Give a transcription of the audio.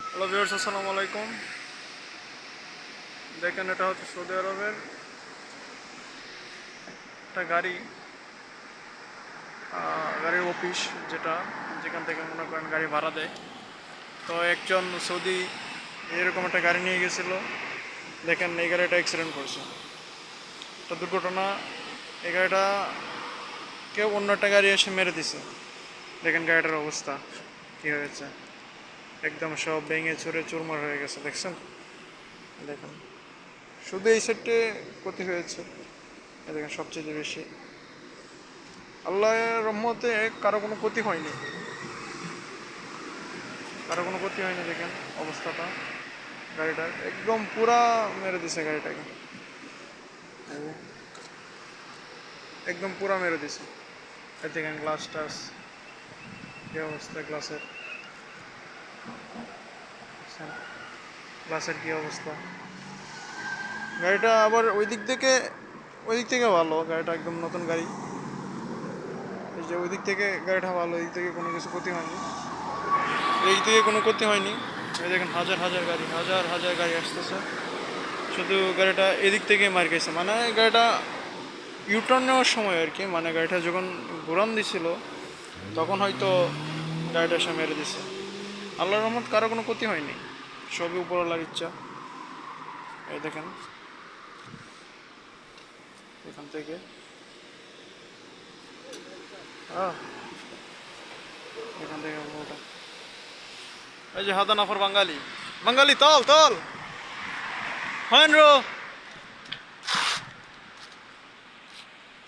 Hello viewers, আসসালামু আলাইকুম। দেখেন, এটা হচ্ছে সৌদি আরবের একটা গাড়ির অফিস, যেখান থেকে মনে করেন গাড়ি ভাড়া দেয়। তো একজন সৌদি এরকম একটা গাড়ি নিয়ে গেছিল। দেখেন, এই গাড়িটা অ্যাক্সিডেন্ট করছে, একটা দুর্ঘটনা। এই গাড়িটা কেউ অন্য একটা গাড়ি এসে মেরে দিছে। দেখেন গাড়িটার অবস্থা কি হয়েছে, একদম সব ভেঙে চুরে চুরমার হয়ে গেছে। দেখছেন, দেখেন শুধু এই সাইডে ক্ষতি হয়েছে। এই দেখেন সবচেয়ে বেশি। আল্লাহর রহমতে কারো কোনো ক্ষতি হয়নি, দেখেন অবস্থাটা গাড়িটার একদম পুরা মেরে দিছে গাড়িটাকে। এই যে, একদম পুরা মেরে দিছে। এই দেখেন গ্লাস টাস কি অবস্থা, গ্লাসের কি অবস্থা। গাড়িটা আবার ওই দিক থেকে ভালো, গাড়িটা একদম নতুন গাড়ি। এই যে ওই দিক থেকে গাড়িটা ভালো, এই দিক থেকে কোনো কিছু ক্ষতি হয়নি, এই দিকে কোনো ক্ষতি হয়নি। এই দেখেন হাজার হাজার গাড়ি, হাজার হাজার গাড়ি আসতেছে। শুধু গাড়িটা এদিক থেকে মার গেছে, মানে গাড়িটা ইউটার্ন নেওয়ার সময় আর কি, মানে গাড়িটা যখন ঘুরান দিছিল তখন হয়তো গাড়িটা এসে মেরে দিছে। আল্লাহর রহমত কারো কোনো ক্ষতি হয়নি, সবই উপরওয়ালার ইচ্ছা। এই দেখেন এখান থেকে আহ এখান থেকে পুরোটা। এই যে হাদা নাফর বাঙালি, বাঙালি তল তল হেন রো।